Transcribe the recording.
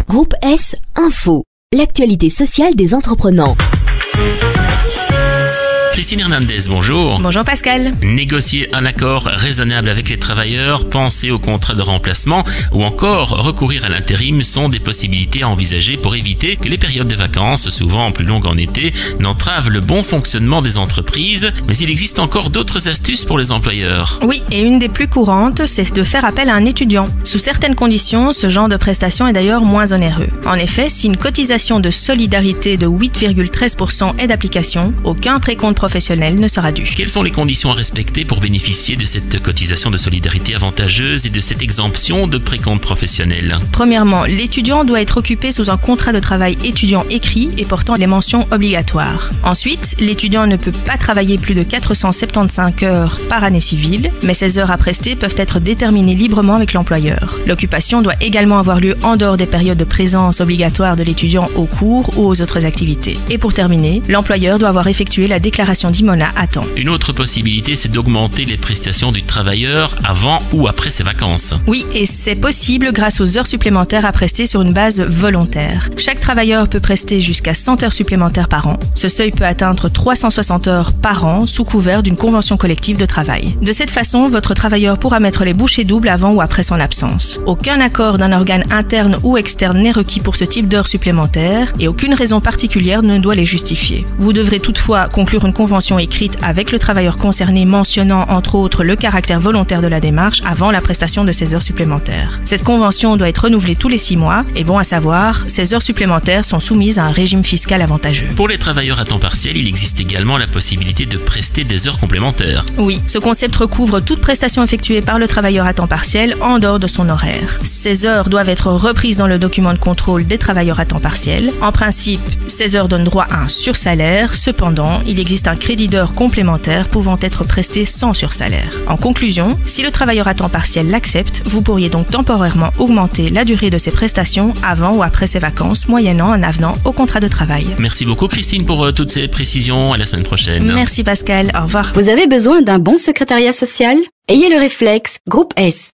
Groupe S Info, l'actualité sociale des entreprenants. Christine Hernandez, bonjour. Bonjour Pascal. Négocier un accord raisonnable avec les travailleurs, penser au contrat de remplacement ou encore recourir à l'intérim sont des possibilités à envisager pour éviter que les périodes de vacances, souvent plus longues en été, n'entravent le bon fonctionnement des entreprises. Mais il existe encore d'autres astuces pour les employeurs. Oui, et une des plus courantes, c'est de faire appel à un étudiant. Sous certaines conditions, ce genre de prestation est d'ailleurs moins onéreux. En effet, si une cotisation de solidarité de 8,13% est d'application, aucun précompte professionnel ne sera dû. Quelles sont les conditions à respecter pour bénéficier de cette cotisation de solidarité avantageuse et de cette exemption de précompte professionnel? Premièrement, l'étudiant doit être occupé sous un contrat de travail étudiant écrit et portant les mentions obligatoires. Ensuite, l'étudiant ne peut pas travailler plus de 475 heures par année civile, mais ces heures à prester peuvent être déterminées librement avec l'employeur. L'occupation doit également avoir lieu en dehors des périodes de présence obligatoire de l'étudiant aux cours ou aux autres activités. Et pour terminer, l'employeur doit avoir effectué la déclaration d'IMONA à temps. Une autre possibilité, c'est d'augmenter les prestations du travailleur avant ou après ses vacances. Oui, et c'est possible grâce aux heures supplémentaires à prester sur une base volontaire. Chaque travailleur peut prester jusqu'à 100 heures supplémentaires par an. Ce seuil peut atteindre 360 heures par an sous couvert d'une convention collective de travail. De cette façon, votre travailleur pourra mettre les bouchées doubles avant ou après son absence. Aucun accord d'un organe interne ou externe n'est requis pour ce type d'heures supplémentaires et aucune raison particulière ne doit les justifier. Vous devrez toutefois conclure une convention écrite avec le travailleur concerné mentionnant entre autres le caractère volontaire de la démarche avant la prestation de ces heures supplémentaires. Cette convention doit être renouvelée tous les 6 mois et bon à savoir, ces heures supplémentaires sont soumises à un régime fiscal avantageux. Pour les travailleurs à temps partiel, il existe également la possibilité de prester des heures complémentaires. Oui, ce concept recouvre toute prestation effectuée par le travailleur à temps partiel en dehors de son horaire. Ces heures doivent être reprises dans le document de contrôle des travailleurs à temps partiel. En principe, ces heures donnent droit à un sursalaire. Cependant, il existe un crédit d'heures complémentaires pouvant être presté sans sursalaire. En conclusion, si le travailleur à temps partiel l'accepte, vous pourriez donc temporairement augmenter la durée de ses prestations avant ou après ses vacances, moyennant un avenant au contrat de travail. Merci beaucoup Christine pour toutes ces précisions. À la semaine prochaine. Merci Pascal, au revoir. Vous avez besoin d'un bon secrétariat social? Ayez le réflexe, Groupe S.